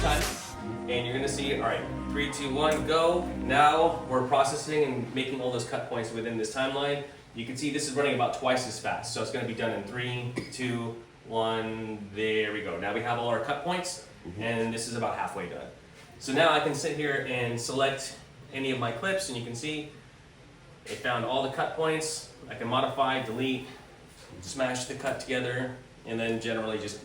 time, and you're gonna see, all right, 3, 2, 1, go. Now we're processing and making all those cut points within this timeline. You can see this is running about twice as fast, so it's gonna be done in 3, 2, 1, there we go. Now we have all our cut points, and this is about halfway done. So now I can sit here and select any of my clips, and you can see it found all the cut points. I can modify, delete, smash the cut together, and then generally just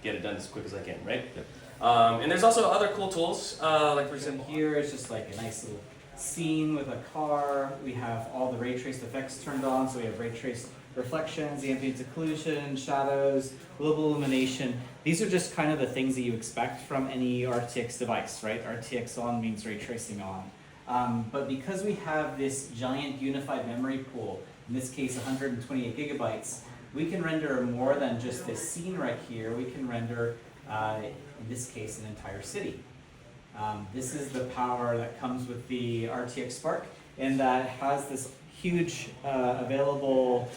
get it done as quick as I can, right? Yep. And there's also other cool tools, like for example, Here is just like a nice little scene with a car. We have all the ray traced effects turned on, so we have ray traced reflections, ambient occlusion, shadows, global illumination. These are just kind of the things that you expect from any RTX device, right? RTX on means ray tracing on. But because we have this giant unified memory pool, in this case 128 gigabytes, we can render more than just this scene right here. We can render, in this case, an entire city. This is the power that comes with the RTX Spark, and that has this huge available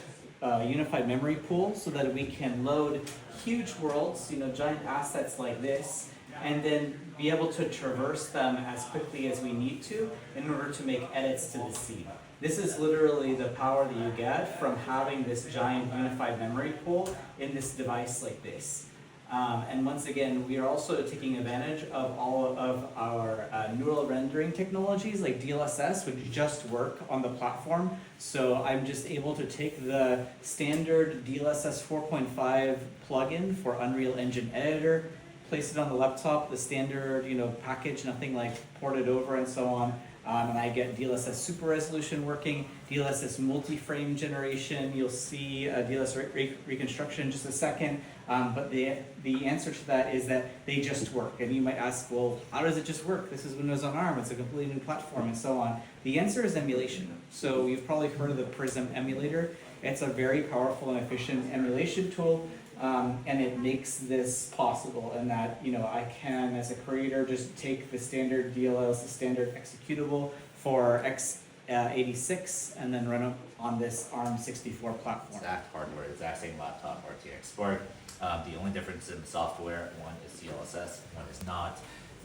unified memory pool so that we can load huge worlds, giant assets like this, and then be able to traverse them as quickly as we need to in order to make edits to the scene. This is literally the power that you get from having this giant unified memory pool in this device like this. And once again, we are also taking advantage of all of our neural rendering technologies like DLSS, which just work on the platform. So I'm just able to take the standard DLSS 4.5 plugin for Unreal Engine Editor, place it on the laptop, the standard package, nothing like ported over and so on. And I get DLSS super resolution working, DLSS multi-frame generation. You'll see DLSS reconstruction in just a second. But the answer to that is that they just work. And you might ask, well, how does it just work? This is Windows on ARM. It's a completely new platform and so on. The answer is emulation. So you've probably heard of the Prism emulator. It's a very powerful and efficient emulation tool. And it makes this possible in that, I can, as a creator, just take the standard DLLs, the standard executable for x86, and then run it on this ARM64 platform. Exact hardware, exact same laptop, RTX Spark. The only difference in the software, one is DLSS, one is not,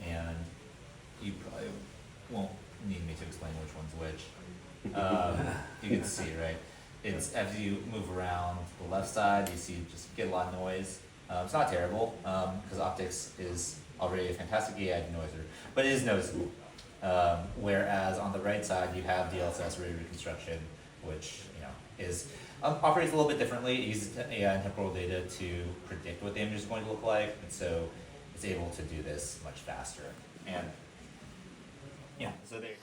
and you probably won't need me to explain which one's which. You can see, right? It's as you move around the left side, you see just get a lot of noise. It's not terrible because optics is already a fantastic AI denoiser, but it is noticeable. Whereas on the right side, you have DLSS ray reconstruction, which is operates a little bit differently. It uses AI and temporal data to predict what the image is going to look like, and so it's able to do this much faster. And yeah, so there.